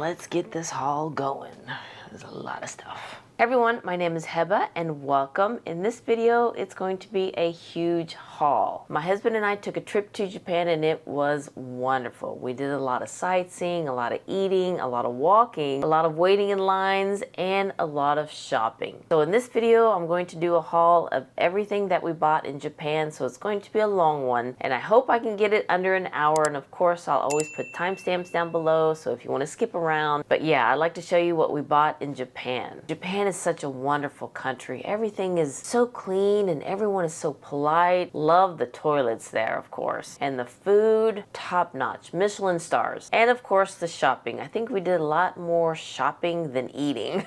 let's get this haul going. There's a lot of stuff. Hey everyone, my name is Heba and welcome. In this video, it's going to be a huge haul. My husband and I took a trip to Japan and it was wonderful. We did a lot of sightseeing, a lot of eating, a lot of walking, a lot of waiting in lines, and a lot of shopping. So in this video, I'm going to do a haul of everything that we bought in Japan, so it's going to be a long one, and I hope I can get it under an hour, and of course, I'll always put timestamps down below, so if you want to skip around. But yeah, I'd like to show you what we bought in Japan. Japan is such a wonderful country. Everything is so clean and everyone is so polite. Love the toilets there, of course. And the food, top notch, Michelin stars. And of course the shopping. I think we did a lot more shopping than eating.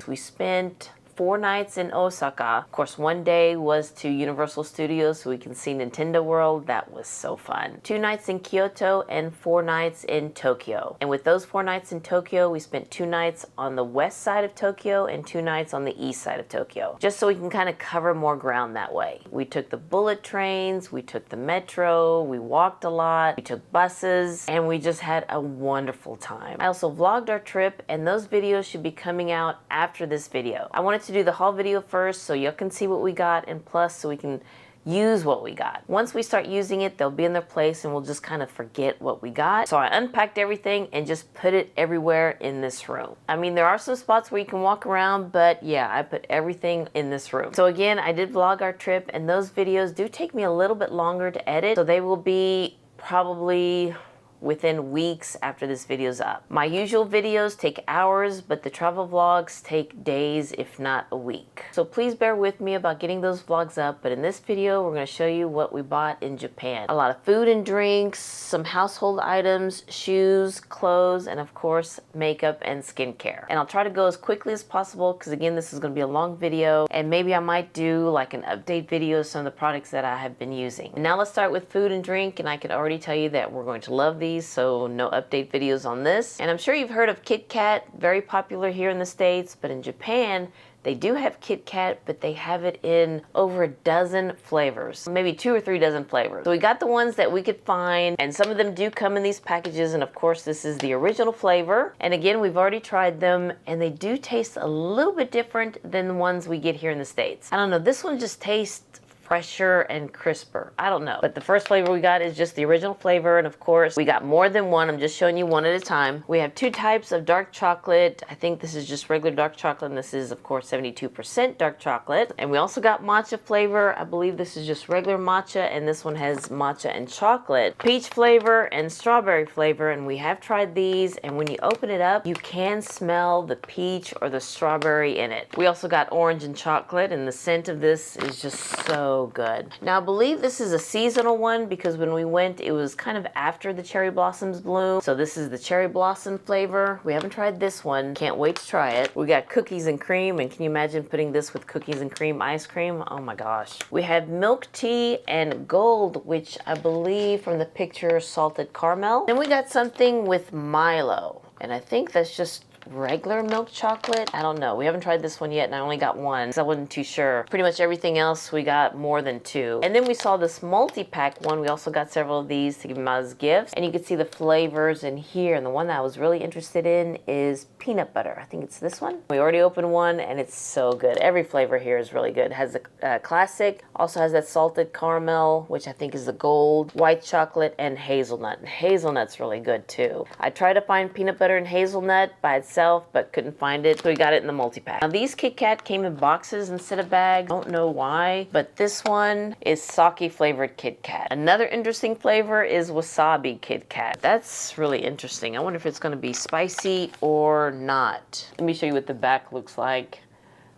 We spent 4 nights in Osaka. Of course, one day was to Universal Studios so we can see Nintendo World. That was so fun. 2 nights in Kyoto and 4 nights in Tokyo. And with those 4 nights in Tokyo, we spent 2 nights on the west side of Tokyo and 2 nights on the east side of Tokyo, just so we can kind of cover more ground that way. We took the bullet trains, we took the metro, we walked a lot, we took buses, and we just had a wonderful time. I also vlogged our trip, and those videos should be coming out after this video. I wanted to do the haul video first so you can see what we got, and plus so we can use what we got. Once we start using it, they'll be in their place and we'll just kind of forget what we got. So I unpacked everything and just put it everywhere in this room. I mean, there are some spots where you can walk around, but yeah, I put everything in this room. So again, I did vlog our trip, and those videos do take me a little bit longer to edit, so they will be probably within weeks after this video's up. My usual videos take hours, but the travel vlogs take days, if not a week. So please bear with me about getting those vlogs up, but in this video, we're gonna show you what we bought in Japan. A lot of food and drinks, some household items, shoes, clothes, and of course, makeup and skincare. And I'll try to go as quickly as possible, because again, this is gonna be a long video, and maybe I might do like an update video of some of the products that I have been using. And now let's start with food and drink, and I can already tell you that we're going to love these, so no update videos on this. And I'm sure you've heard of Kit Kat, very popular here in the States, but in Japan, they do have Kit Kat, but they have it in over a dozen flavors, maybe 2 or 3 dozen flavors. So we got the ones that we could find, and some of them do come in these packages, and of course this is the original flavor. And again, we've already tried them, and they do taste a little bit different than the ones we get here in the States. I don't know, this one just tastes fresher and crisper. I don't know. But the first flavor we got is just the original flavor, and of course we got more than one. I'm just showing you one at a time. We have 2 types of dark chocolate. I think this is just regular dark chocolate, and this is of course 72% dark chocolate. And we also got matcha flavor. I believe this is just regular matcha, and this one has matcha and chocolate. Peach flavor and strawberry flavor, and we have tried these, and when you open it up, you can smell the peach or the strawberry in it. We also got orange and chocolate, and the scent of this is just so good. Now I believe this is a seasonal one, because when we went it was kind of after the cherry blossoms bloom. So this is the cherry blossom flavor. We haven't tried this one. Can't wait to try it. We got cookies and cream, and can you imagine putting this with cookies and cream ice cream? Oh my gosh. We have milk tea and gold, which I believe from the picture salted caramel. Then we got something with Milo, and I think that's just regular milk chocolate. I don't know. We haven't tried this one yet, and I only got one because I wasn't too sure. Pretty much everything else we got more than 2. And then we saw this multi-pack one. We also got several of these to give them as gifts, and you can see the flavors in here. And the one that I was really interested in is peanut butter. I think it's this one. We already opened one, and it's so good. Every flavor here is really good. It has the classic, also has that salted caramel, which I think is the gold, white chocolate, and hazelnut. And hazelnut's really good too. I tried to find peanut butter and hazelnut by itself, but couldn't find it, so we got it in the multi-pack. Now these Kit Kat came in boxes instead of bags. Don't know why, but this one is sake flavored Kit Kat. Another interesting flavor is wasabi Kit Kat. That's really interesting. I wonder if it's going to be spicy or not. Let me show you what the back looks like.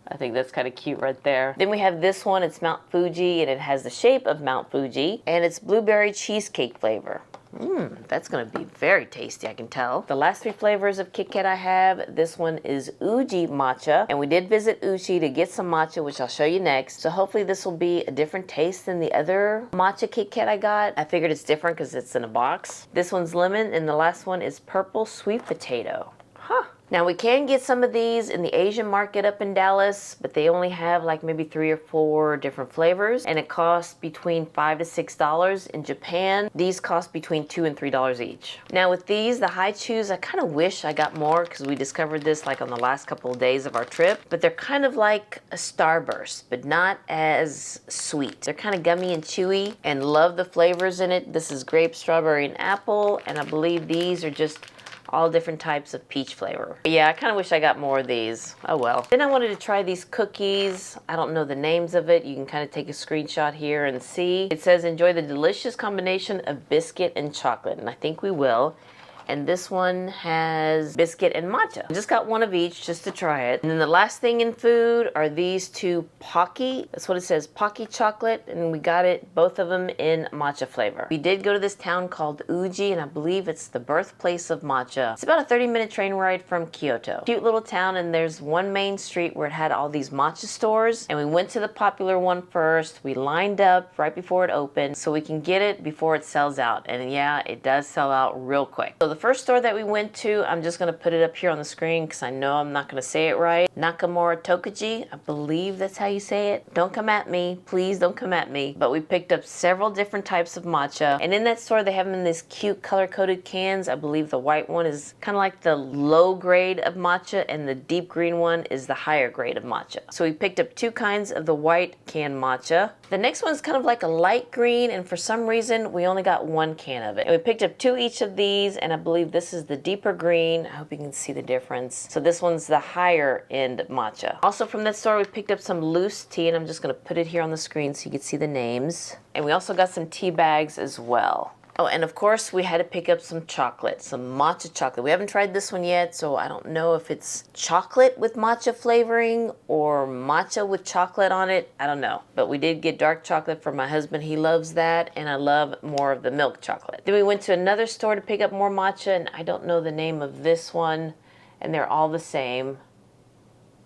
I think that's kind of cute right there. Then we have this one. It's Mount Fuji, and it has the shape of Mount Fuji, and it's blueberry cheesecake flavor. That's gonna be very tasty, I can tell. The last 3 flavors of Kit Kat I have, this one is HUUUUGEE matcha, and we did visit Uchi to get some matcha, which I'll show you next. So hopefully this will be a different taste than the other matcha Kit Kat I got. I figured it's different because it's in a box. This one's lemon, and the last one is purple sweet potato. Huh. Now we can get some of these in the Asian market up in Dallas, but they only have like maybe 3 or 4 different flavors, and it costs between $5 to $6. In Japan, these cost between $2 and $3 each. Now with these, the high chews, I kind of wish I got more because we discovered this like on the last couple of days of our trip, but they're kind of like a Starburst, but not as sweet. They're kind of gummy and chewy, and love the flavors in it. This is grape, strawberry, and apple, and I believe these are just all different types of peach flavor. But yeah, I kind of wish I got more of these. Oh well. Then I wanted to try these cookies. I don't know the names of it. You can kind of take a screenshot here and see. It says enjoy the delicious combination of biscuit and chocolate, and I think we will. And this one has biscuit and matcha. I just got one of each just to try it. And then the last thing in food are these two Pocky. That's what it says, Pocky chocolate. And we got it, both of them in matcha flavor. We did go to this town called HUUUUGEE, and I believe it's the birthplace of matcha. It's about a 30-minute train ride from Kyoto. Cute little town, and there's one main street where it had all these matcha stores. And we went to the popular one first. We lined up right before it opened so we can get it before it sells out. And yeah, it does sell out real quick. So the first store that we went to, I'm just going to put it up here on the screen because I know I'm not going to say it right. Nakamura Tokuji, I believe that's how you say it. Don't come at me. Please don't come at me. But we picked up several different types of matcha. And in that store, they have them in these cute color-coded cans. I believe the white one is kind of like the low grade of matcha, and the deep green one is the higher grade of matcha. So we picked up 2 kinds of the white can matcha. The next one's kind of like a light green, and for some reason, we only got 1 can of it. And we picked up 2 each of these, and I believe this is the deeper green. I hope you can see the difference. So this one's the higher end matcha. Also from that store, we picked up some loose tea, and I'm just gonna put it here on the screen so you can see the names. And we also got some tea bags as well. Oh, and of course we had to pick up some chocolate, some matcha chocolate. We haven't tried this one yet, so I don't know if it's chocolate with matcha flavoring or matcha with chocolate on it. I don't know. But we did get dark chocolate for my husband. He loves that, and I love more of the milk chocolate. Then we went to another store to pick up more matcha, and I don't know the name of this one, and they're all the same.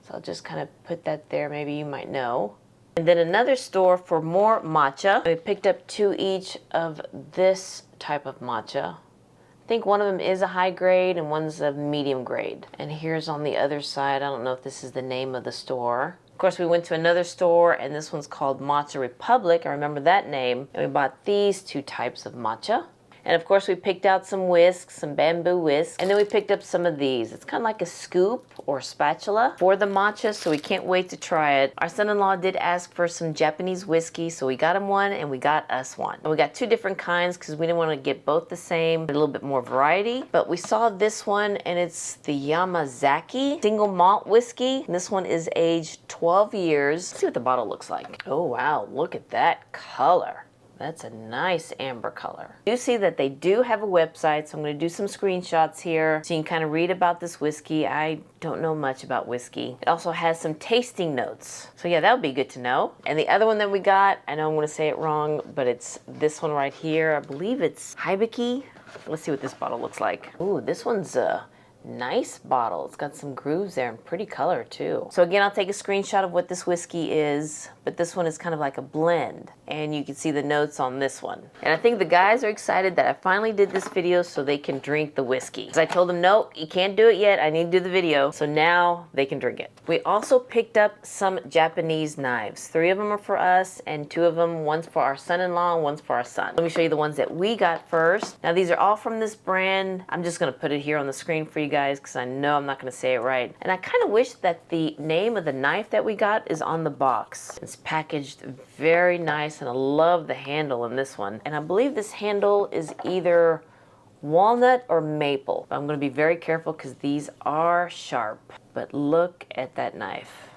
So I'll just kind of put that there. Maybe you might know. And then another store for more matcha. We picked up 2 each of this type of matcha. I think one of them is a high grade and one's a medium grade. And here's on the other side, I don't know if this is the name of the store. Of course, we went to another store, and this one's called Matcha Republic. I remember that name. And we bought these 2 types of matcha. And of course we picked out some whisks, some bamboo whisks, and then we picked up some of these. It's kind of like a scoop or spatula for the matcha, so we can't wait to try it. Our son-in-law did ask for some Japanese whiskey, so we got him one and we got us one. And we got 2 different kinds because we didn't want to get both the same, a little bit more variety. But we saw this one, and it's the Yamazaki single malt whiskey. And this one is aged 12 years. Let's see what the bottle looks like. Oh wow, look at that color. That's a nice amber color. You see that they do have a website, so I'm going to do some screenshots here so you can kind of read about this whiskey. I don't know much about whiskey. It also has some tasting notes. So yeah, that would be good to know. And the other one that we got, I know I'm going to say it wrong, but it's this one right here. I believe it's Hibiki. Let's see what this bottle looks like. Ooh, this one's a nice bottle. It's got some grooves there and pretty color too. So again, I'll take a screenshot of what this whiskey is, but this one is kind of like a blend, and you can see the notes on this one. And I think the guys are excited that I finally did this video so they can drink the whiskey. Because I told them, no, you can't do it yet. I need to do the video. So now they can drink it. We also picked up some Japanese knives. 3 of them are for us, and 2 of them, one's for our son-in-law and one's for our son. Let me show you the ones that we got first. Now these are all from this brand. I'm just gonna put it here on the screen for you guys because I know I'm not gonna say it right. And I kind of wish that the name of the knife that we got is on the box. It's packaged very nice, and I love the handle in this one. And I believe this handle is either walnut or maple. I'm going to be very careful because these are sharp. But look at that knife.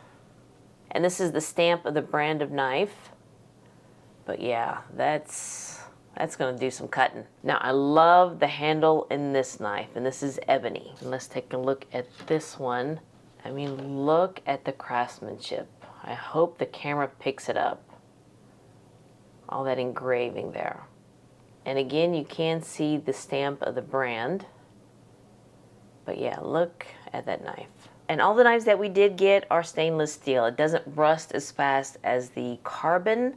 And this is the stamp of the brand of knife. But yeah, that's going to do some cutting. Now I love the handle in this knife, and this is ebony. And let's take a look at this one. I mean, look at the craftsmanship. I hope the camera picks it up. All that engraving there. And again, you can see the stamp of the brand. But yeah, look at that knife. And all the knives that we did get are stainless steel. It doesn't rust as fast as the carbon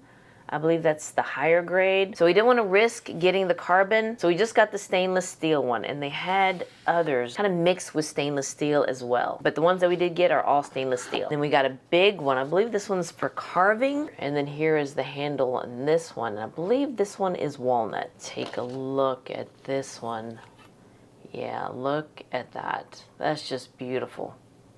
I believe that's the higher grade. So we didn't want to risk getting the carbon, so we just got the stainless steel one, and they had others kind of mixed with stainless steel as well. But the ones that we did get are all stainless steel. Then we got a big one. I believe this one's for carving. And then here is the handle on this one. I believe this one is walnut. Take a look at this one. Yeah, look at that. That's just beautiful.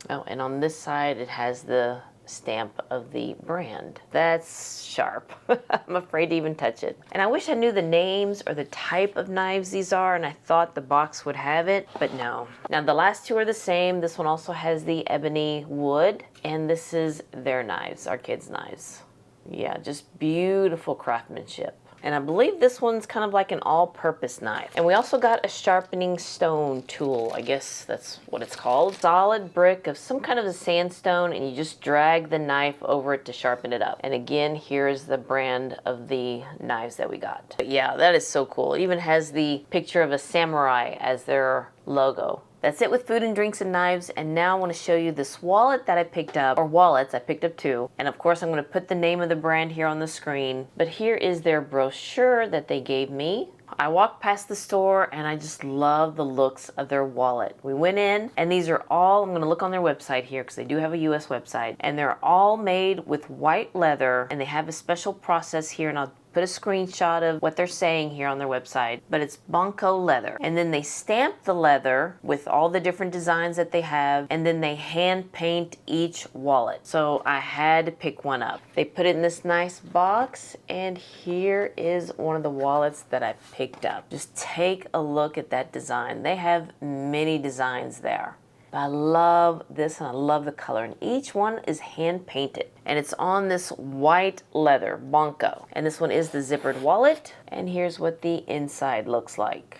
Oh, and on this side, it has the stamp of the brand. That's sharp. I'm afraid to even touch it. And I wish I knew the names or the type of knives these are, and I thought the box would have it, but no. Now the last two are the same. This one also has the ebony wood, and this is their knives, our kids' knives. Yeah, just beautiful craftsmanship. And I believe this one's kind of like an all-purpose knife. And we also got a sharpening stone tool. I guess that's what it's called. Solid brick of some kind of a sandstone, and you just drag the knife over it to sharpen it up. And again, here's the brand of the knives that we got. But yeah, that is so cool. It even has the picture of a samurai as their logo. That's it with food and drinks and knives, and now I want to show you this wallet that I picked up, or wallets, I picked up two. And of course I'm going to put the name of the brand here on the screen, but here is their brochure that they gave me. I walked past the store and I just love the looks of their wallet. We went in, and these are all, I'm going to look on their website here because they do have a US website, and they're all made with white leather, and they have a special process here, and I'll put a screenshot of what they're saying here on their website, but it's Bonko leather. And then they stamp the leather with all the different designs that they have, and then they hand paint each wallet. So I had to pick one up. They put it in this nice box, and here is one of the wallets that I picked up. Just take a look at that design. They have many designs there. I love this, and I love the color, and each one is hand painted, and it's on this white leather, Bonko. And this one is the zippered wallet, and here's what the inside looks like.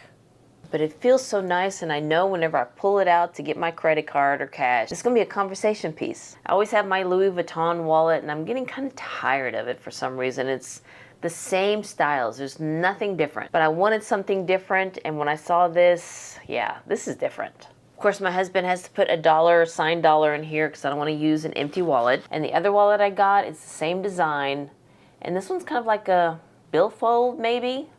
But it feels so nice, and I know whenever I pull it out to get my credit card or cash, it's gonna be a conversation piece. I always have my Louis Vuitton wallet, and I'm getting kind of tired of it for some reason. It's the same styles, there's nothing different. But I wanted something different, and when I saw this, yeah, this is different. Of course, my husband has to put a dollar, signed dollar in here because I don't want to use an empty wallet. And the other wallet I got is the same design. And this one's kind of like a billfold, maybe.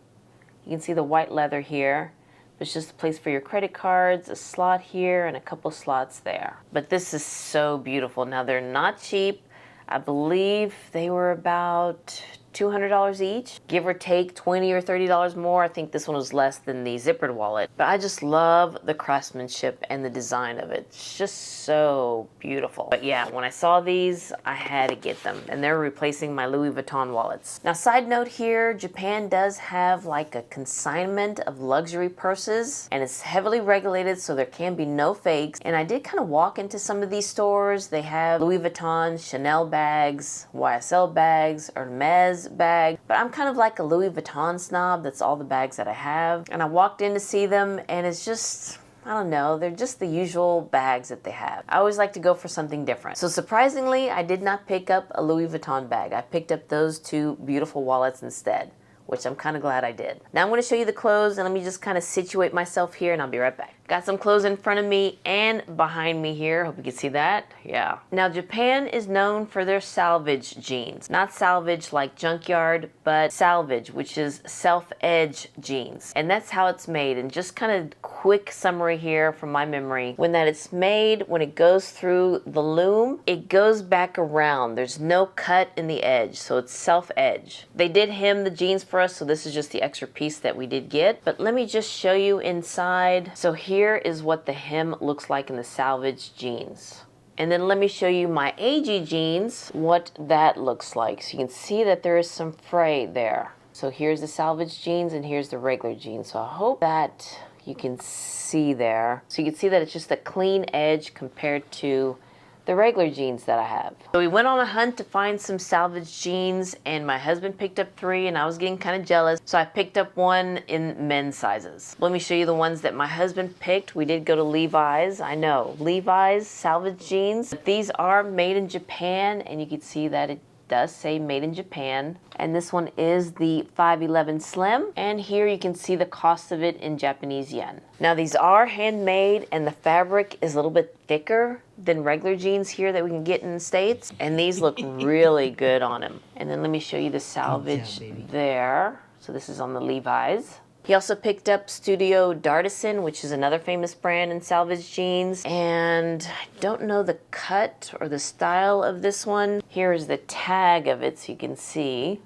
You can see the white leather here. It's just a place for your credit cards, a slot here, and a couple slots there. But this is so beautiful. Now, they're not cheap. I believe they were about $200 each, give or take $20 or $30 more. I think this one was less than the zippered wallet. But I just love the craftsmanship and the design of it. It's just so beautiful. But yeah, when I saw these, I had to get them. And they're replacing my Louis Vuitton wallets. Now, side note here, Japan does have like a consignment of luxury purses, and it's heavily regulated, so there can be no fakes. And I did kind of walk into some of these stores. They have Louis Vuitton, Chanel bags, YSL bags, Hermes bag, but I'm kind of like a Louis Vuitton snob. That's all the bags that I have. And I walked in to see them, and it's just, I don't know, they're just the usual bags that they have. I always like to go for something different. So surprisingly, I did not pick up a Louis Vuitton bag. I picked up those two beautiful wallets instead, which I'm kind of glad I did. Now I'm going to show you the clothes, and let me just kind of situate myself here, and I'll be right back. Got some clothes in front of me and behind me here. Hope you can see that. Yeah. Now, Japan is known for their Selvedge jeans. Not salvage like junkyard, but Selvedge, which is self-edge jeans. And that's how it's made. And just kind of quick summary here from my memory. When that it's made, when it goes through the loom, it goes back around. There's no cut in the edge, so it's self-edge. They did hem the jeans for us, so this is just the extra piece that we did get. But let me just show you inside. So here is what the hem looks like in the Selvedge jeans. And then let me show you my AG jeans, what that looks like. So you can see that there is some fray there. So here's the Selvedge jeans, and here's the regular jeans. So I hope that you can see there. So you can see that it's just a clean edge compared to the regular jeans that I have. So we went on a hunt to find some Selvedge jeans, and my husband picked up 3, and I was getting kind of jealous, so I picked up 1 in men's sizes. Let me show you the ones that my husband picked. We did go to Levi's. I know, Levi's Selvedge jeans. These are made in Japan, and you can see that it does say made in Japan. And this one is the 511 Slim. And here you can see the cost of it in Japanese yen. Now these are handmade and the fabric is a little bit thicker than regular jeans here that we can get in the States. And these look really good on him. And then let me show you the Selvedge there. So this is on the Levi's. He also picked up Studio D'Artisan, which is another famous brand in Selvedge jeans. And I don't know the cut or the style of this one. Here is the tag of it so you can see.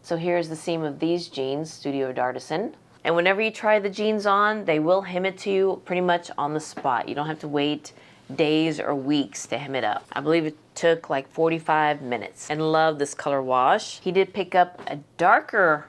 So here's the seam of these jeans, Studio D'Artisan. And whenever you try the jeans on, they will hem it to you pretty much on the spot. You don't have to wait days or weeks to hem it up. I believe it took like 45 minutes. And love this color wash. He did pick up a darker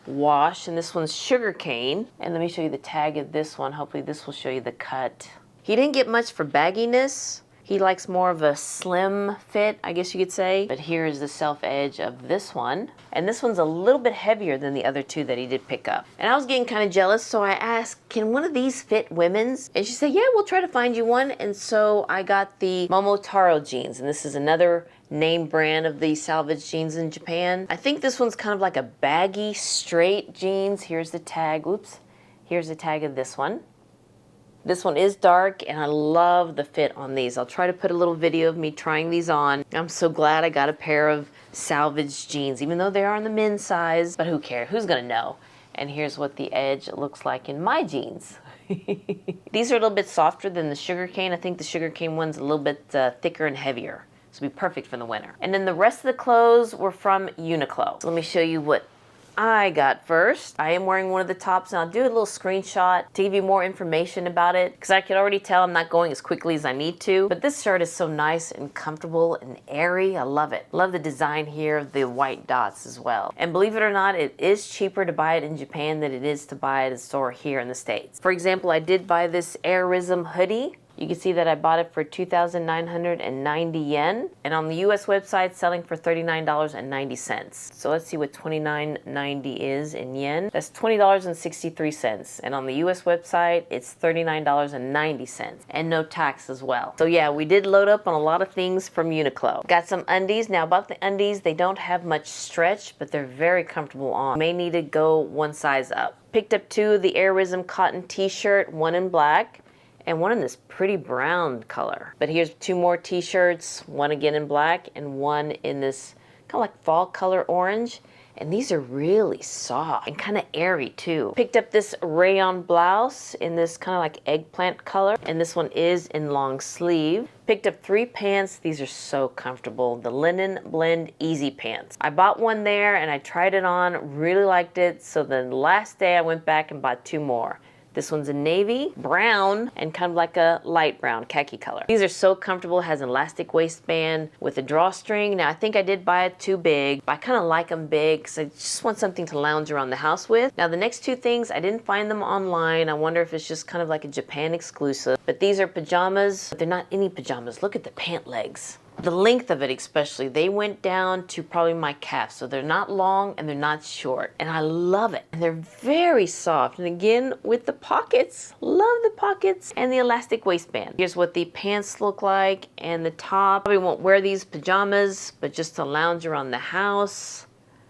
wash, and this one's sugarcane. And let me show you the tag of this one. Hopefully this will show you the cut. He didn't get much for bagginess. He likes more of a slim fit, I guess you could say. But here is the self edge of this one. And this one's a little bit heavier than the other two that he did pick up. And I was getting kind of jealous, so I asked, can one of these fit women's? And she said, yeah, we'll try to find you one. And so I got the Momotaro jeans, and this is another name brand of the Selvedge jeans in Japan. I think this one's kind of like a baggy, straight jeans. Here's the tag. Oops. Here's the tag of this one. This one is dark, and I love the fit on these. I'll try to put a little video of me trying these on. I'm so glad I got a pair of Selvedge jeans, even though they are in the men's size, but who cares? Who's gonna know? And here's what the edge looks like in my jeans. These are a little bit softer than the sugarcane. I think the sugarcane one's a little bit thicker and heavier. So it'll be perfect for the winter. And then the rest of the clothes were from Uniqlo. So let me show you what I got first. I am wearing one of the tops, and I'll do a little screenshot to give you more information about it, because I can already tell I'm not going as quickly as I need to. But this shirt is so nice and comfortable and airy. I love it. Love the design here of the white dots as well. And believe it or not, it is cheaper to buy it in Japan than it is to buy it at a store here in the States. For example, I did buy this Airism hoodie. You can see that I bought it for 2,990 yen. And on the US website, selling for $39.90. So let's see what $29.90 is in yen. That's $20.63. And on the US website, it's $39.90. And no tax as well. So yeah, we did load up on a lot of things from Uniqlo. Got some undies. Now about the undies, they don't have much stretch, but they're very comfortable on. May need to go one size up. Picked up two of the Airism cotton t-shirt, one in black, and one in this pretty brown color. But here's two more t-shirts, one again in black and one in this kind of like fall color orange. And these are really soft and kind of airy too. Picked up this Rayon blouse in this kind of like eggplant color. And this one is in long sleeve. Picked up three pants. These are so comfortable. The Linen Blend Easy Pants. I bought one there and I tried it on, really liked it. So then last day I went back and bought two more. This one's a navy, brown, and kind of like a light brown, khaki color. These are so comfortable, has an elastic waistband with a drawstring. Now I think I did buy it too big, but I kind of like them big because I just want something to lounge around the house with. Now the next two things, I didn't find them online. I wonder if it's just kind of like a Japan exclusive. But these are pajamas, but they're not any pajamas. Look at the pant legs. The length of it especially, they went down to probably my calf. So they're not long and they're not short. And I love it. And they're very soft. And again, with the pockets, love the pockets and the elastic waistband. Here's what the pants look like and the top. Probably won't wear these pajamas, but just to lounge around the house.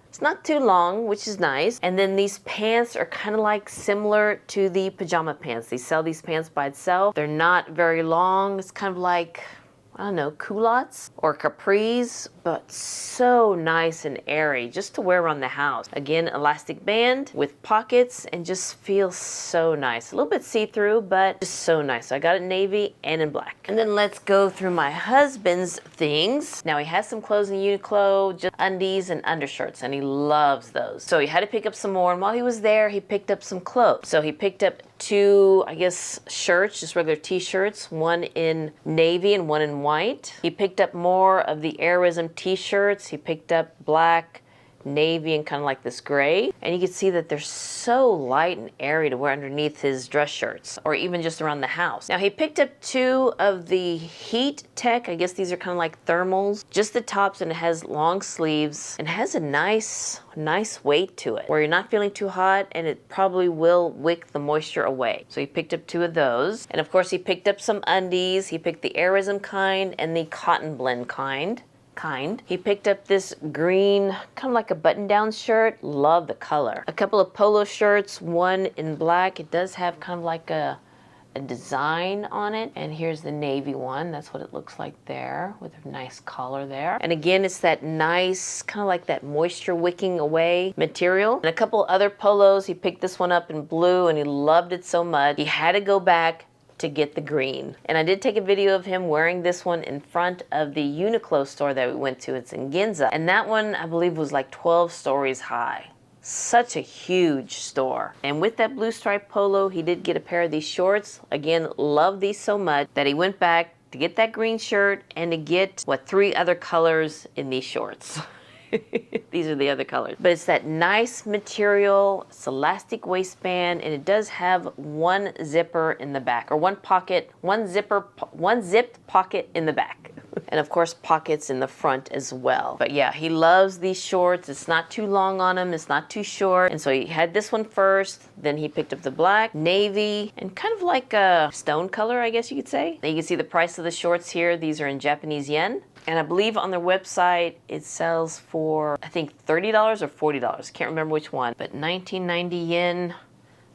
It's not too long, which is nice. And then these pants are kind of like similar to the pajama pants. They sell these pants by itself. They're not very long. It's kind of like, I don't know, culottes or capris, but so nice and airy just to wear around the house. Again, elastic band with pockets and just feels so nice. A little bit see-through, but just so nice. So I got it in navy and in black. And then let's go through my husband's things. Now he has some clothes in Uniqlo, just undies and undershirts, and he loves those. So he had to pick up some more, and while he was there, he picked up some clothes. So he picked up two, I guess, shirts, just regular t-shirts, one in navy and one in white. He picked up more of the Airism t-shirts. He picked up black, navy, and kind of like this gray. And you can see that they're so light and airy to wear underneath his dress shirts or even just around the house. Now he picked up two of the Heat Tech. I guess these are kind of like thermals. Just the tops, and it has long sleeves and has a nice weight to it where you're not feeling too hot, and it probably will wick the moisture away. So he picked up two of those. And of course he picked up some undies. He picked the Airism kind and the cotton blend kind. kind. He picked up this green, kind of like a button-down shirt. Love the color. A couple of polo shirts, one in black. It does have kind of like a design on it, and here's the navy one. That's what it looks like there, with a nice collar there. And again, it's that nice kind of like that moisture wicking away material. And a couple other polos. He picked this one up in blue and he loved it so much he had to go back to get the green. And I did take a video of him wearing this one in front of the Uniqlo store that we went to. It's in Ginza, and that one I believe was like 12 stories high. Such a huge store. And with that blue striped polo, he did get a pair of these shorts. Again, love these so much that he went back to get that green shirt and to get, what, 3 other colors in these shorts. These are the other colors. But it's that nice material, it's elastic waistband, and it does have one zipper in the back, or one pocket, one zipped pocket in the back. And of course pockets in the front as well. But yeah, he loves these shorts. It's not too long on him, it's not too short. And so he had this one first, then he picked up the black, navy, and kind of like a stone color, I guess you could say. Now you can see the price of the shorts here. These are in Japanese yen. And I believe on their website it sells for, I think, $30 or $40. Can't remember which one. But 1990 yen,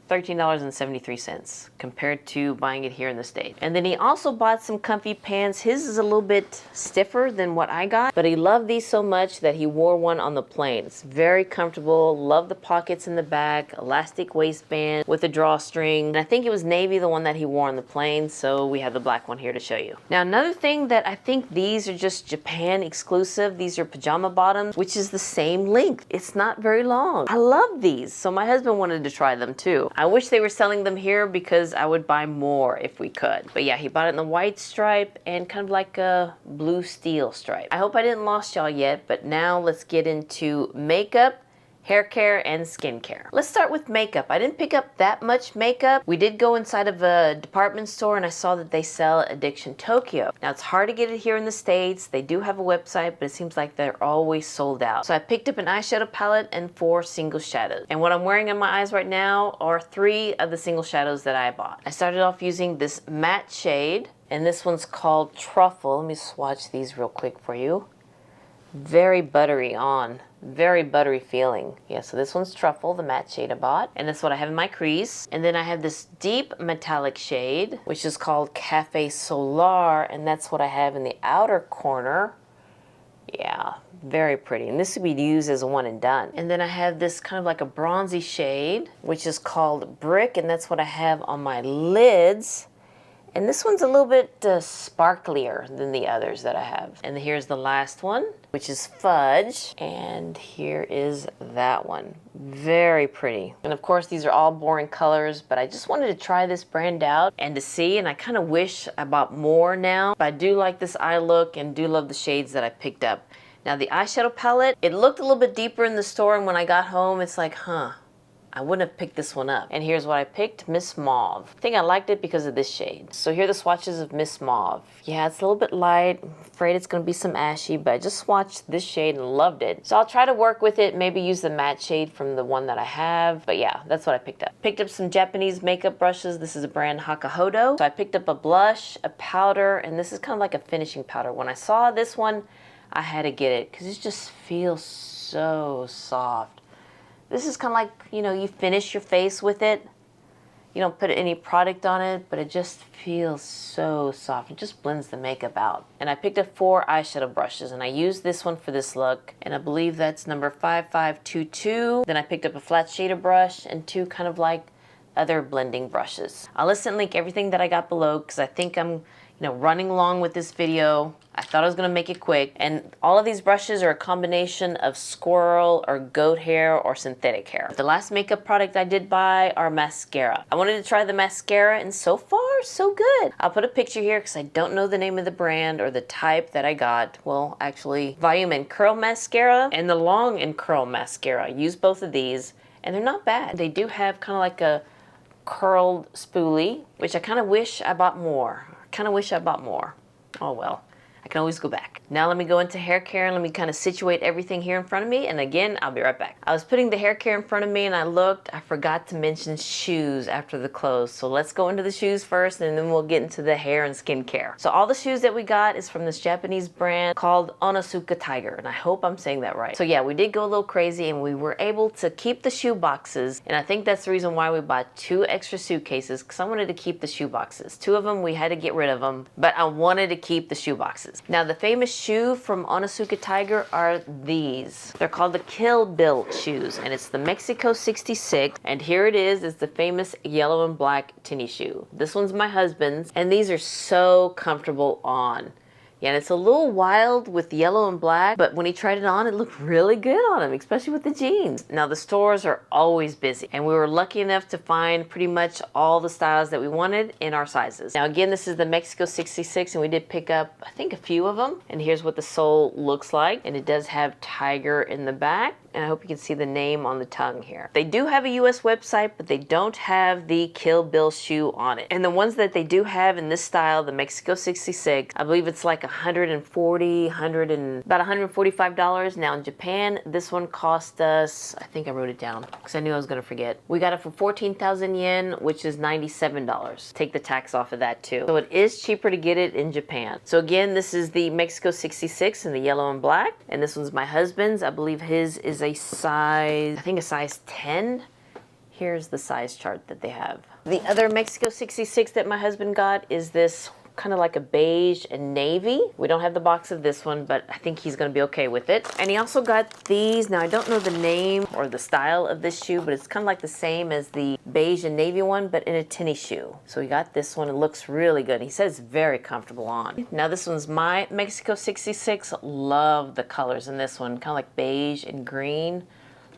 $13.73 compared to buying it here in the States. And then he also bought some comfy pants. His is a little bit stiffer than what I got, but he loved these so much that he wore one on the plane. It's very comfortable. Love the pockets in the back, elastic waistband with a drawstring. And I think it was navy, the one that he wore on the plane, so we have the black one here to show you. Now another thing that I think these are just Japan exclusive. These are pajama bottoms, which is the same length. It's not very long. I love these, so my husband wanted to try them too. I wish they were selling them here because I would buy more if we could. But yeah, he bought it in the white stripe and kind of like a blue steel stripe. I hope I didn't lost y'all yet, but now let's get into makeup, hair care, and skincare. Let's start with makeup. I didn't pick up that much makeup. We did go inside of a department store and I saw that they sell Addiction Tokyo. Now it's hard to get it here in the States. They do have a website, but it seems like they're always sold out. So I picked up an eyeshadow palette and 4 single shadows. And what I'm wearing on my eyes right now are 3 of the single shadows that I bought. I started off using this matte shade, and this one's called Truffle. Let me swatch these real quick for you. Very buttery on. Very buttery feeling. Yeah, so this one's Truffle, the matte shade I bought. And that's what I have in my crease. And then I have this deep metallic shade, which is called Cafe Solar. And that's what I have in the outer corner. Yeah, very pretty. And this would be used as a one and done. And then I have this kind of like a bronzy shade, which is called Brick. And that's what I have on my lids. And this one's a little bit sparklier than the others that I have. And here's the last one, which is Fudge. And here is that one. Very pretty. And of course, these are all boring colors, but I just wanted to try this brand out and to see, and I kind of wish I bought more now. But I do like this eye look and do love the shades that I picked up. Now the eyeshadow palette, it looked a little bit deeper in the store, and when I got home, it's like, I wouldn't have picked this one up. And here's what I picked, Miss Mauve. I think I liked it because of this shade. So here are the swatches of Miss Mauve. Yeah, it's a little bit light. I'm afraid it's gonna be some ashy, but I just swatched this shade and loved it. So I'll try to work with it, maybe use the matte shade from the one that I have. But yeah, that's what I picked up. Picked up some Japanese makeup brushes. This is a brand Hakahodo. So I picked up a blush, a powder, and this is kind of like a finishing powder. When I saw this one, I had to get it because it just feels so soft. This is kind of like, you know, you finish your face with it. You don't put any product on it, but it just feels so soft. It just blends the makeup out. And I picked up 4 eyeshadow brushes, and I used this one for this look. And I believe that's number 5522. Then I picked up a flat shader brush and 2 kind of like other blending brushes. I'll list and link everything that I got below because I think I'm running along with this video. I thought I was gonna make it quick. And all of these brushes are a combination of squirrel or goat hair or synthetic hair. The last makeup product I did buy are mascara. I wanted to try the mascara, and so far, so good. I'll put a picture here because I don't know the name of the brand or the type that I got. Well, actually, Volume and Curl Mascara and the Long and Curl Mascara. I use both of these, and they're not bad. They do have kind of like a curled spoolie, which I kind of wish I bought more. Oh well. I can always go back. Now let me go into hair care and let me kind of situate everything here in front of me. And again, I'll be right back. I was putting the hair care in front of me and I looked, I forgot to mention shoes after the clothes. So let's go into the shoes first and then we'll get into the hair and skin care. So all the shoes that we got is from this Japanese brand called Onitsuka Tiger. And I hope I'm saying that right. So yeah, we did go a little crazy and we were able to keep the shoe boxes. And I think that's the reason why we bought 2 extra suitcases, because I wanted to keep the shoe boxes. 2 of them, we had to get rid of them, but I wanted to keep the shoe boxes. Now the famous shoe from Onitsuka Tiger are these. They're called the Kill Bill shoes and it's the Mexico 66. And here it is, it's the famous yellow and black tennis shoe. This one's my husband's and these are so comfortable on. Yeah, and it's a little wild with yellow and black, but when he tried it on, it looked really good on him, especially with the jeans. Now, the stores are always busy, and we were lucky enough to find pretty much all the styles that we wanted in our sizes. Now, again, this is the Mexico 66, and we did pick up, I think, a few of them. And here's what the sole looks like, and it does have Tiger in the back. And I hope you can see the name on the tongue here. They do have a US website, but they don't have the Kill Bill shoe on it. And the ones that they do have in this style, the Mexico 66, I believe it's like about $145. Now in Japan, this one cost us, I think I wrote it down because I knew I was gonna forget. We got it for 14,000 yen, which is $97. Take the tax off of that too. So it is cheaper to get it in Japan. So again, this is the Mexico 66 in the yellow and black. And this one's my husband's. I believe his is a size, I think a size 10. Here's the size chart that they have. The other Mexico 66 that my husband got is this kind of like a beige and navy. We don't have the box of this one, but I think he's gonna be okay with it. And he also got these. Now I don't know the name or the style of this shoe, but it's kind of like the same as the beige and navy one, but in a tennis shoe. So we got this one. It looks really good. He says it's very comfortable on. Now this one's my Mexico 66. Love the colors in this one, kind of like beige and green.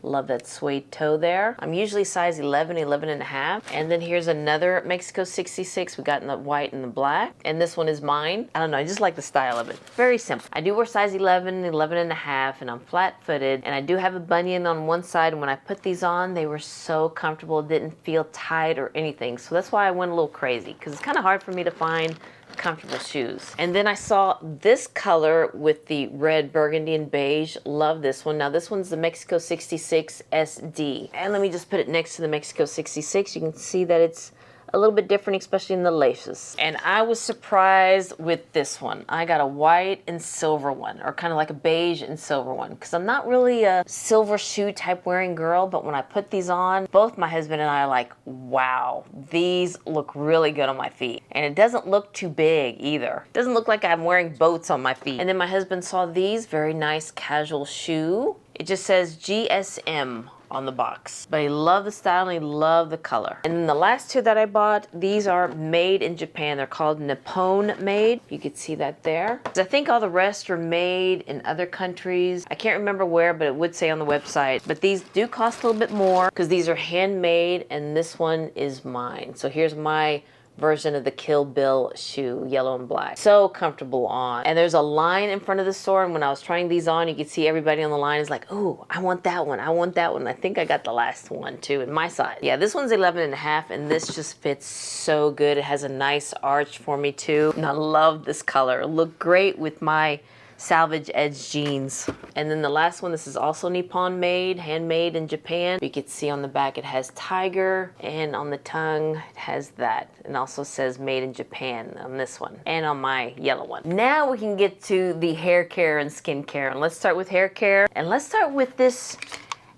Love that suede toe there. I'm usually size 11, 11 and a half. And then here's another Mexico 66. We got in the white and the black. And this one is mine. I don't know, I just like the style of it. Very simple. I do wear size 11, 11 and a half, and I'm flat-footed. And I do have a bunion on one side. And when I put these on, they were so comfortable. It didn't feel tight or anything. So that's why I went a little crazy, because it's kind of hard for me to find comfortable shoes. And then I saw this color with the red, burgundy, and beige. Love this one. Now this one's the Mexico 66 SD. And let me just put it next to the Mexico 66. You can see that it's a little bit different, especially in the laces. And I was surprised with this one. I got a white and silver one, or kind of like a beige and silver one, because I'm not really a silver shoe type wearing girl, but when I put these on, both my husband and I are like, wow, these look really good on my feet. And it doesn't look too big either. It doesn't look like I'm wearing boats on my feet. And then my husband saw these, very nice casual shoe. It just says GSM on the box, but I love the style and I love the color. And then the last 2 that I bought, these are made in Japan. They're called Nippon Made. You can see that there. I think all the rest are made in other countries. I can't remember where, but it would say on the website. But these do cost a little bit more because these are handmade, and this one is mine. So here's my version of the Kill Bill shoe, yellow and black. So comfortable on. And there's a line in front of the store, and when I was trying these on, you could see everybody on the line is like, oh, I want that one, I want that one. I think I got the last one too in my size. Yeah, this one's 11 and a half, and this just fits so good. It has a nice arch for me too. And I love this color. It looked great with my Selvedge jeans. And then the last one, this is also Nippon Made, handmade in Japan. You can see on the back it has tiger, and on the tongue it has that. And also says made in Japan on this one, and on my yellow one. Now we can get to the hair care and skin care. And let's start with hair care. And let's start with this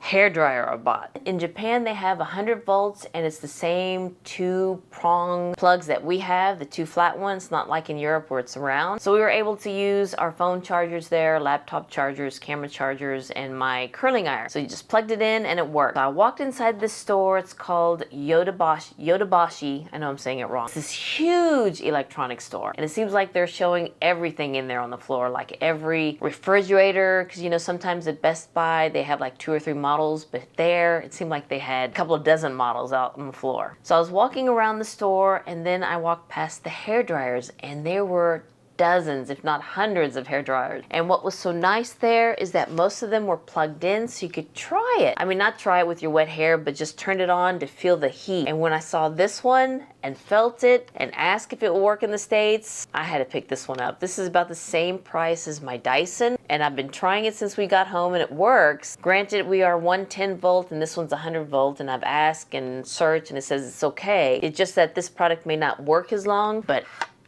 hair dryer I bought. In Japan, they have 100 volts, and it's the same 2-prong plugs that we have, the 2 flat ones, not like in Europe where it's round. So we were able to use our phone chargers there, laptop chargers, camera chargers, and my curling iron. So you just plugged it in and it worked. So I walked inside this store. It's called Yodobashi. I know I'm saying it wrong. It's this huge electronics store, and it seems like they're showing everything in there on the floor, like every refrigerator, because you know sometimes at Best Buy they have like 2 or 3 models, but there it seemed like they had a couple of dozen models out on the floor. So I was walking around the store, and then I walked past the hair dryers, and there were dozens, if not hundreds of hair dryers. And what was so nice there is that most of them were plugged in so you could try it. I mean, not try it with your wet hair, but just turn it on to feel the heat. And when I saw this one and felt it and asked if it would work in the States, I had to pick this one up. This is about the same price as my Dyson, and I've been trying it since we got home and it works. Granted, we are 110 volt and this one's 100 volt, and I've asked and searched and it says it's okay. It's just that this product may not work as long, but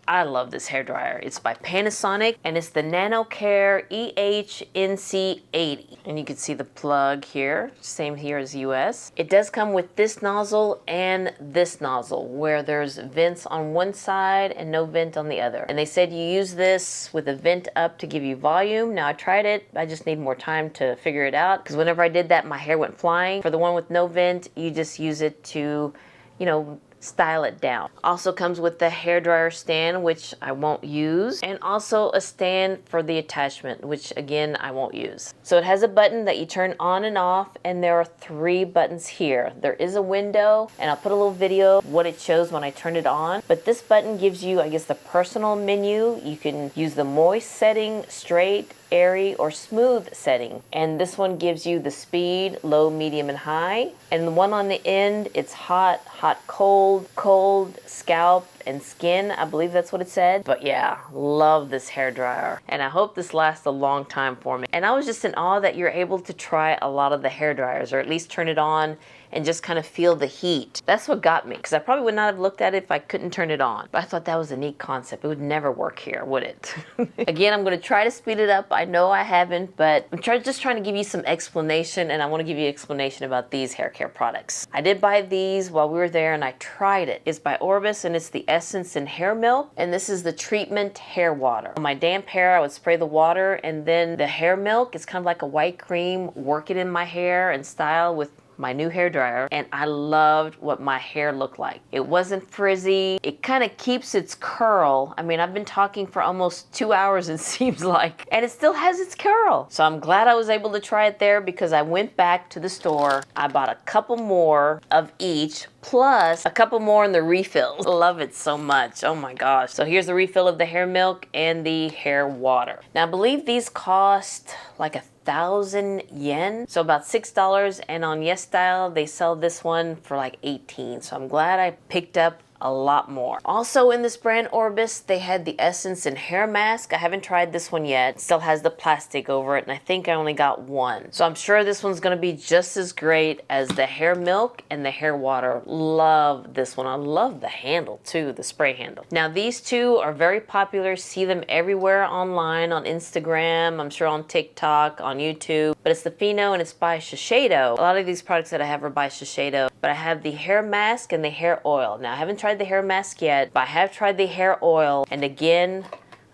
I love this hairdryer. It's by Panasonic and it's the NanoCare EHNC80. And you can see the plug here, same here as US. It does come with this nozzle and this nozzle where there's vents on one side and no vent on the other. And they said you use this with a vent up to give you volume. Now I tried it, I just need more time to figure it out because whenever I did that, my hair went flying. For the one with no vent, you just use it to, you know, style it down. Also comes with the hairdryer stand, which I won't use, and also a stand for the attachment, which again I won't use. So it has a button that you turn on and off, and there are 3 buttons here. There is a window, and I'll put a little video of what it shows when I turn it on. But this button gives you, I guess, the personal menu. You can use the moist setting, straight, airy, or smooth setting. And this one gives you the speed, low, medium, and high. And the one on the end, it's hot, hot, cold, cold, scalp, and skin. I believe that's what it said. But yeah, love this hair dryer. And I hope this lasts a long time for me. And I was just in awe that you're able to try a lot of the hair dryers, or at least turn it on and just kind of feel the heat. That's what got me, because I probably would not have looked at it if I couldn't turn it on. But I thought that was a neat concept. It would never work here, would it? Again, I'm gonna try to speed it up. I know I haven't, but I'm just trying to give you some explanation, and I wanna give you an explanation about these hair care products. I did buy these while we were there and I tried it. It's by Orbis and it's the Essence and Hair Milk, and this is the treatment hair water. On my damp hair, I would spray the water, and then the hair milk is kind of like a white cream, work it in my hair and style with my new hair dryer, and I loved what my hair looked like. It wasn't frizzy. It kind of keeps its curl. I mean, I've been talking for almost 2 hours, it seems like, and it still has its curl. So I'm glad I was able to try it there because I went back to the store. I bought a couple more of each, plus a couple more in the refills. I love it so much. Oh my gosh. So here's the refill of the hair milk and the hair water. Now I believe these cost like 1,000 yen, so about $6, and on YesStyle they sell this one for like 18. So I'm glad I picked up a lot more. Also in this brand Orbis, they had the Essence and Hair Mask. I haven't tried this one yet. It still has the plastic over it, and I think I only got one. So I'm sure this one's gonna be just as great as the hair milk and the hair water. Love this one. I love the handle too, the spray handle. Now these two are very popular. See them everywhere online, on Instagram, I'm sure on TikTok, on YouTube. But it's the Fino and it's by Shiseido. A lot of these products that I have are by Shiseido. But I have the hair mask and the hair oil. Now I haven't tried the hair mask yet, but I have tried the hair oil, and again,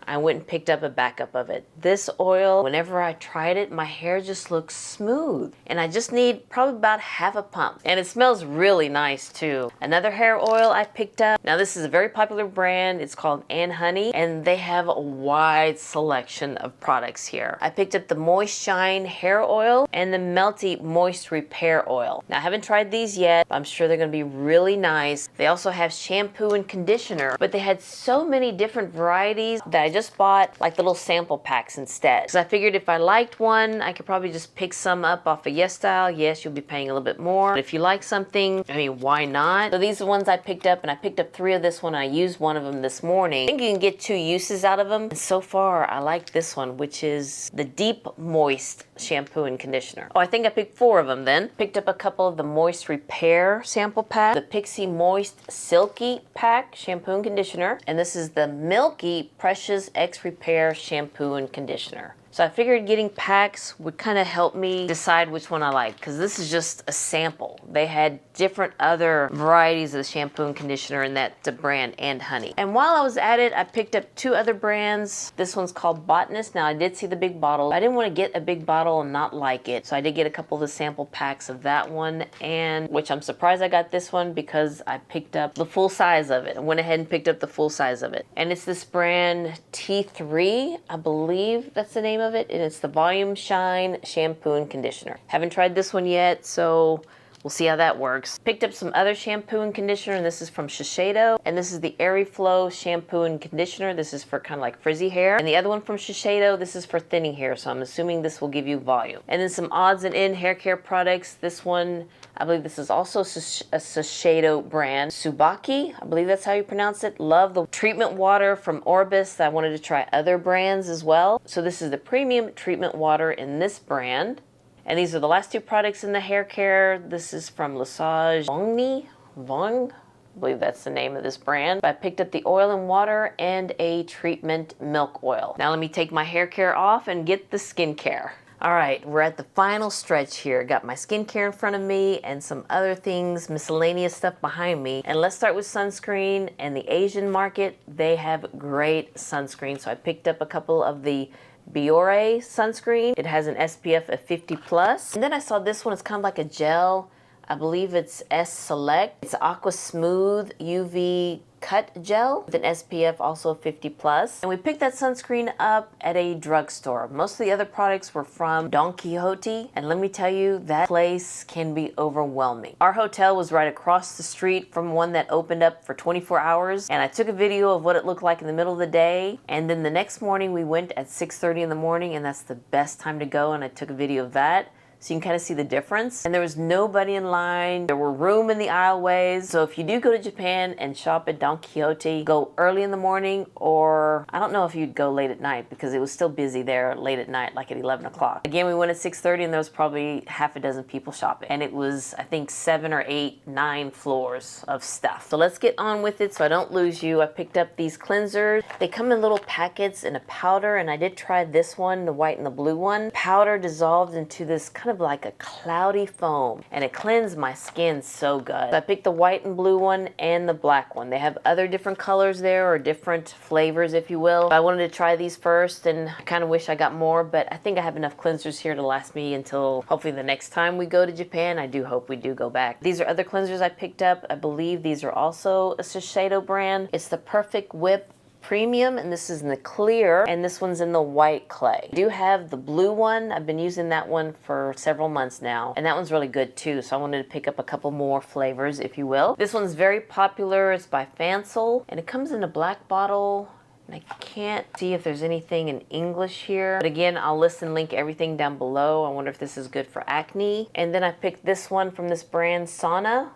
I went and picked up a backup of it. This oil, whenever I tried it, my hair just looks smooth. And I just need probably about half a pump. And it smells really nice too. Another hair oil I picked up. Now this is a very popular brand. It's called And Honey, and they have a wide selection of products here. I picked up the Moist Shine hair oil and the Melty Moist Repair oil. Now I haven't tried these yet, but I'm sure they're gonna be really nice. They also have shampoo and conditioner, but they had so many different varieties that I just bought like little sample packs instead. Because I figured if I liked one, I could probably just pick some up off of YesStyle. Yes, you'll be paying a little bit more. But if you like something, I mean, why not? So these are the ones I picked up, and I picked up 3 of this one. I used one of them this morning. I think you can get 2 uses out of them. And so far, I like this one, which is the Deep Moist shampoo and conditioner. Oh, I think I picked 4 of them then. Picked up a couple of the Moist Repair sample pack, the Pixie Moist Silky pack shampoo and conditioner, and this is the Milky Precious X Repair shampoo and conditioner. So I figured getting packs would kind of help me decide which one I like, because this is just a sample. They had different other varieties of the shampoo and conditioner in that brand And Honey. And while I was at it, I picked up 2 other brands. This one's called Botanist. Now I did see the big bottle. I didn't want to get a big bottle and not like it, so I did get a couple of the sample packs of that one, and which I'm surprised I got this one because I picked up the full size of it. I went ahead and picked up the full size of it. And it's this brand T3, I believe that's the name of it, and it's the Volume Shine shampoo and conditioner. Haven't tried this one yet, so We'll see how that works. Picked up some other shampoo and conditioner, and this is from Shiseido. And this is the Airy Flow shampoo and conditioner. This is for kind of like frizzy hair. And the other one from Shiseido, this is for thinning hair, so I'm assuming this will give you volume. And then some odds and end hair care products. This one, I believe this is also a Shiseido brand. Tsubaki, I believe that's how you pronounce it. Love the treatment water from Orbis. I wanted to try other brands as well. So this is the premium treatment water in this brand. And these are the last two products in the hair care. This is from Lissent Vogne. I believe that's the name of this brand. I picked up the oil and water and a treatment milk oil. Now let me take my hair care off and get the skincare. All right, we're at the final stretch here. Got my skincare in front of me and some other things, miscellaneous stuff behind me. And let's start with sunscreen. And the Asian market, they have great sunscreen. So I picked up a couple of the Biore sunscreen. It has an SPF of 50 plus. And then I saw this one, it's kind of like a gel. I believe it's S Select. It's Aqua Smooth UV Cut Gel with an SPF also 50 plus. And we picked that sunscreen up at a drugstore. Most of the other products were from Don Quixote. And let me tell you, that place can be overwhelming. Our hotel was right across the street from one that opened up for 24 hours. And I took a video of what it looked like in the middle of the day. And then the next morning we went at 6:30 in the morning, and that's the best time to go. And I took a video of that. So you can kind of see the difference. And there was nobody in line. There were room in the aisleways. So if you do go to Japan and shop at Don Quixote, go early in the morning, or I don't know if you'd go late at night because it was still busy there late at night, like at 11 o'clock. Again, we went at 6:30 and there was probably half a dozen people shopping. And it was, I think, 7 or 8, 9 floors of stuff. So let's get on with it so I don't lose you. I picked up these cleansers. They come in little packets in a powder, and I did try this one, the white and the blue one. Powder dissolved into this kind of like a cloudy foam, and it cleansed my skin so good. So I picked the white and blue one and the black one. They have other different colors there, or different flavors, if you will. I wanted to try these first, and I kind of wish I got more, but I think I have enough cleansers here to last me until hopefully the next time we go to Japan. I do hope we do go back. These are other cleansers I picked up. I believe these are also a Shiseido brand. It's the Perfect Whip Premium, and this is in the clear, and this one's in the white clay. I do have the blue one. I've been using that one for several months now, and that one's really good too, so I wanted to pick up a couple more flavors, if you will. This one's very popular. It's by Fancel, and it comes in a black bottle. And I can't see if there's anything in English here. But again, I'll list and link everything down below. I wonder if this is good for acne. And then I picked this one from this brand, Sana.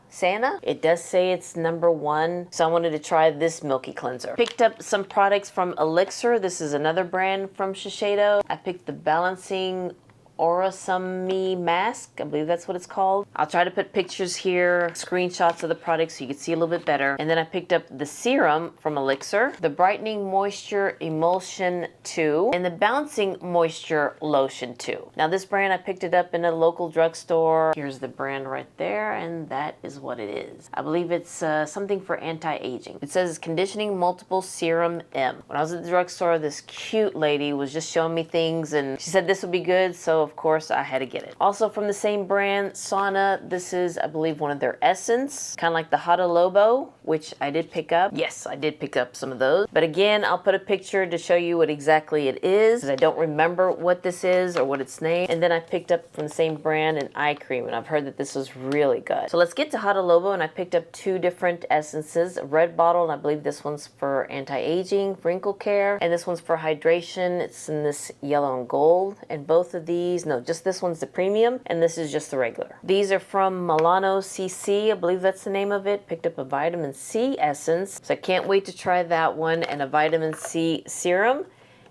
It does say it's #1. So I wanted to try this milky cleanser. Picked up some products from Elixir. This is another brand from Shiseido. I picked the Balancing Orasami mask. I believe that's what it's called. I'll try to put pictures here, screenshots of the product so you can see a little bit better. And then I picked up the serum from Elixir, the Brightening Moisture Emulsion 2, and the Bouncing Moisture Lotion 2. Now this brand, I picked it up in a local drugstore. Here's the brand right there, and that is what it is. I believe it's something for anti-aging. It says Conditioning Multiple Serum M. When I was at the drugstore, this cute lady was just showing me things, and she said this would be good, so of course I had to get it. Also from the same brand, Sauna, this is, I believe, one of their Essence, kind of like the Hada Lobo, which I did pick up. Yes, I did pick up some of those. But again, I'll put a picture to show you what exactly it is, because I don't remember what this is or what it's named. And then I picked up from the same brand an eye cream, and I've heard that this was really good. So let's get to Hada Lobo, and I picked up 2 different essences, a red bottle, and I believe this one's for anti-aging, wrinkle care, and this one's for hydration. It's in this yellow and gold, and both of these, no, just this one's the premium, and this is just the regular. These are from Milano CC, I believe that's the name of it. Picked up a vitamin C essence, so I can't wait to try that one, and a vitamin C serum,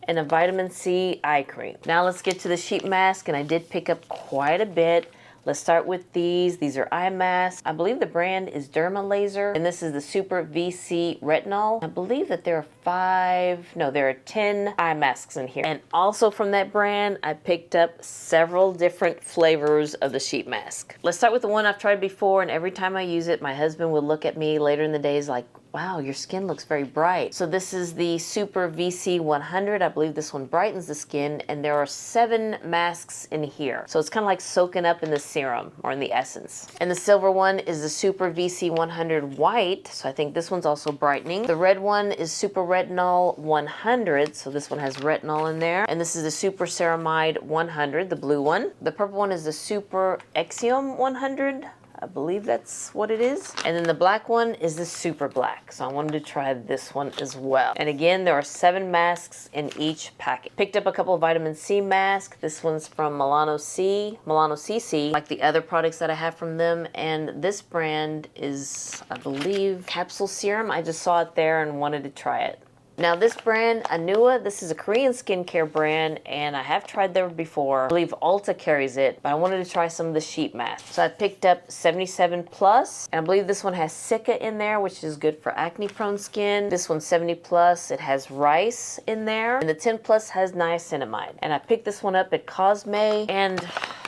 and a vitamin C eye cream. Now let's get to the sheet mask, and I did pick up quite a bit. Let's start with these. These are eye masks. I believe the brand is Derma Laser, and this is the Super VC Retinol. I believe that there are 10 eye masks in here. And also from that brand, I picked up several different flavors of the sheet mask. Let's start with the one I've tried before, and every time I use it, my husband would look at me later in the days like, wow, your skin looks very bright. So this is the Super VC 100. I believe this one brightens the skin, and there are 7 masks in here. So it's kind of like soaking up in the serum or in the essence. And the silver one is the Super VC 100 White. So I think this one's also brightening. The red one is Super Retinol 100. So this one has retinol in there. And this is the Super Ceramide 100, the blue one. The purple one is the Super Exium 100. I believe that's what it is. And then the black one is the super black. So I wanted to try this one as well. And again, there are 7 masks in each packet. Picked up a couple of vitamin C masks. This one's from Milano CC, like the other products that I have from them. And this brand is, I believe, capsule serum. I just saw it there and wanted to try it. Now this brand, HUUUUGEE, this is a Korean skincare brand, and I have tried them before. I believe Ulta carries it, but I wanted to try some of the sheet masks. So I picked up 77 plus, and I believe this one has Cica in there, which is good for acne prone skin. This one's 70 plus, it has rice in there, and the 10 plus has niacinamide. And I picked this one up at Cosme, and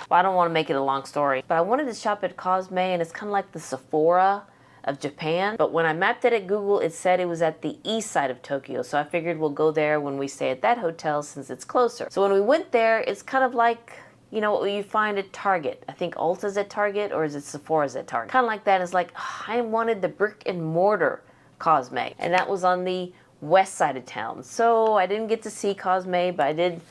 well, I don't want to make it a long story, but I wanted to shop at Cosme, and it's kind of like the Sephora of Japan, but when I mapped it at Google, it said it was at the east side of Tokyo, so I figured we'll go there when we stay at that hotel since it's closer. So when we went there, it's kind of like, you know, what you find at Target. I think Ulta's at Target, or is it Sephora's at Target? Kind of like that. It's like, I wanted the brick and mortar Cosme, and that was on the west side of town. So I didn't get to see Cosme, but I did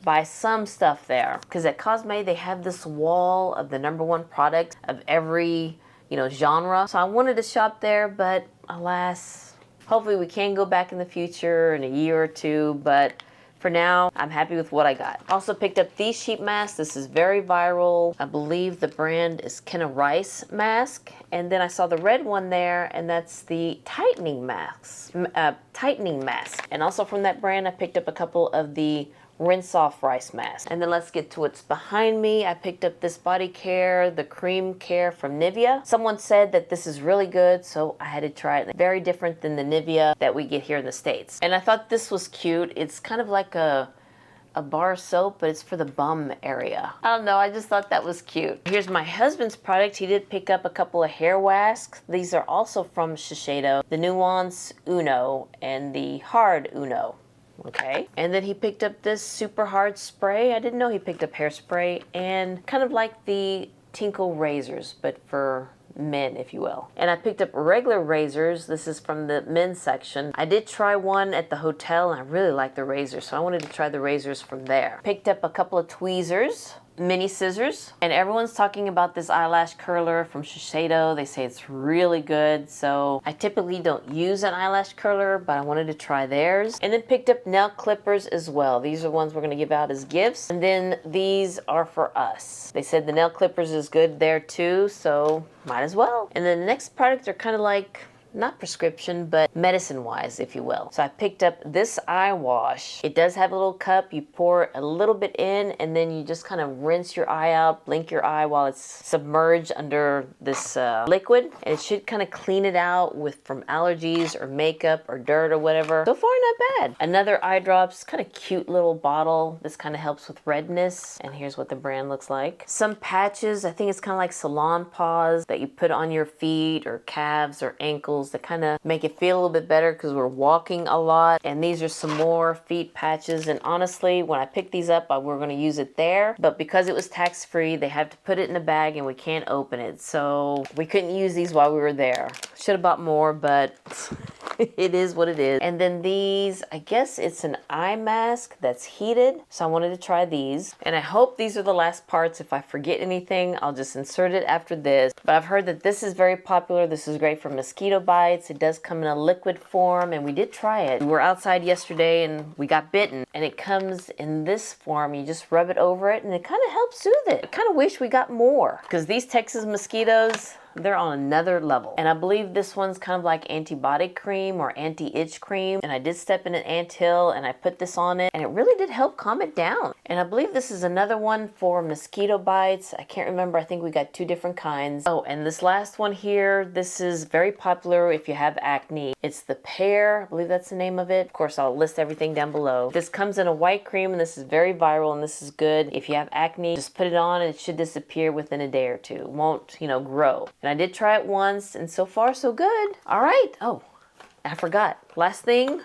buy some stuff there, because at Cosme they have this wall of the #1 product of every, you know, genre. So I wanted to shop there, but alas, hopefully we can go back in the future in a year or two, but for now, I'm happy with what I got. Also picked up these sheet masks. This is very viral. I believe the brand is Kenna Rice mask. And then I saw the red one there, and that's the tightening mask. And also from that brand, I picked up a couple of the rinse off rice mask. And then let's get to what's behind me. I picked up this body care, the cream care from Nivea. Someone said that this is really good, so I had to try it. Very different than the Nivea that we get here in the States. And I thought this was cute. It's kind of like a bar soap, but it's for the bum area. I don't know, I just thought that was cute. Here's my husband's product. He did pick up a couple of hair whisks. These are also from Shiseido, the Nuance Uno and the Hard Uno. Okay, and then he picked up this super hard spray. I didn't know he picked up hairspray, and kind of like the Tinkle razors, but for men, if you will. And I picked up regular razors. This is from the men's section. I did try one at the hotel, and I really liked the razors, so I wanted to try the razors from there. Picked up a couple of tweezers, mini scissors, and everyone's talking about this eyelash curler from Shiseido. They say it's really good, so I typically don't use an eyelash curler, but I wanted to try theirs. And then picked up nail clippers as well. These are ones we're going to give out as gifts, and then these are for us. They said the nail clippers is good there too, so might as well. And then the next product are kind of like, not prescription, but medicine-wise, if you will. So I picked up this eye wash. It does have a little cup. You pour a little bit in, and then you just kind of rinse your eye out, blink your eye while it's submerged under this liquid, and it should kind of clean it out from allergies or makeup or dirt or whatever. So far, not bad. Another eye drops, kind of cute little bottle. This kind of helps with redness, and here's what the brand looks like. Some patches. I think it's kind of like salon paws that you put on your feet or calves or ankles that kind of make it feel a little bit better because we're walking a lot. And these are some more feet patches, and honestly, when I picked these up, we're going to use it there, but because it was tax-free, they have to put it in a bag and we can't open it, so we couldn't use these while we were there. Should have bought more, but it is what it is. And then these, I guess it's an eye mask that's heated, so I wanted to try these, and I hope these are the last parts. If I forget anything, I'll just insert it after this. But I've heard that this is very popular. This is great for mosquito bites. It does come in a liquid form, and we did try it. We were outside yesterday and we got bitten, and it comes in this form. You just rub it over it and it kind of helps soothe it. I kind of wish we got more, because these Texas mosquitoes, they're on another level. And I believe this one's kind of like antibiotic cream or anti-itch cream. And I did step in an anthill and I put this on it, and it really did help calm it down. And I believe this is another one for mosquito bites. I can't remember. I think we got 2 different kinds. Oh, and this last one here, this is very popular if you have acne. It's the Pear. I believe that's the name of it. Of course, I'll list everything down below. This comes in a white cream, and this is very viral, and this is good. If you have acne, just put it on and it should disappear within a day or 2. It won't, you know, grow. And I did try it once, and so far so good. All right. Oh, I forgot. Last thing,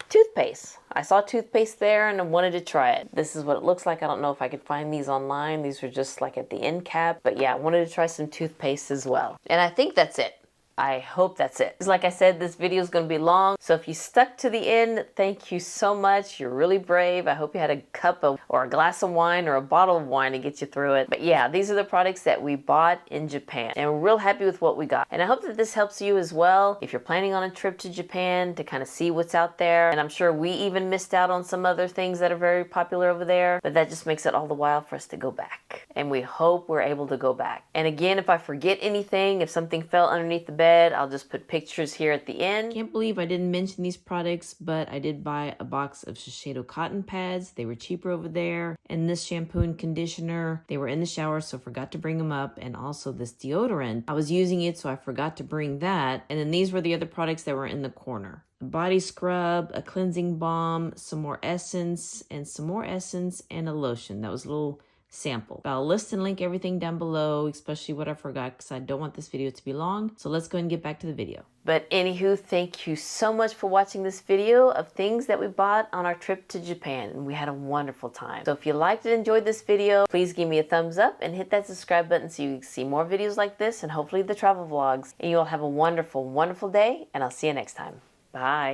toothpaste. I saw toothpaste there and I wanted to try it. This is what it looks like. I don't know if I could find these online. These are just like at the end cap. But yeah, I wanted to try some toothpaste as well. And I think that's it. I hope that's it. Like I said, this video is going to be long, so if you stuck to the end, thank you so much. You're really brave. I hope you had a cup of or a glass of wine or a bottle of wine to get you through it. But yeah, these are the products that we bought in Japan, and we're real happy with what we got. And I hope that this helps you as well if you're planning on a trip to Japan to kind of see what's out there. And I'm sure we even missed out on some other things that are very popular over there, but that just makes it all the while for us to go back. And we hope we're able to go back. And again, if I forget anything, if something fell underneath the bed, I'll just put pictures here at the end. Can't believe I didn't mention these products, but I did buy a box of Shiseido cotton pads. They were cheaper over there. And this shampoo and conditioner, they were in the shower, so forgot to bring them up. And also this deodorant, I was using it, so I forgot to bring that. And then these were the other products that were in the corner. A body scrub, a cleansing balm, some more essence, and some more essence, and a lotion. That was a little sample. But I'll list and link everything down below, especially what I forgot, because I don't want this video to be long. So let's go ahead and get back to the video. But anywho, thank you so much for watching this video of things that we bought on our trip to Japan, and we had a wonderful time. So if you liked and enjoyed this video, please give me a thumbs up and hit that subscribe button so you can see more videos like this and hopefully the travel vlogs. And you'll have a wonderful, wonderful day, and I'll see you next time. Bye.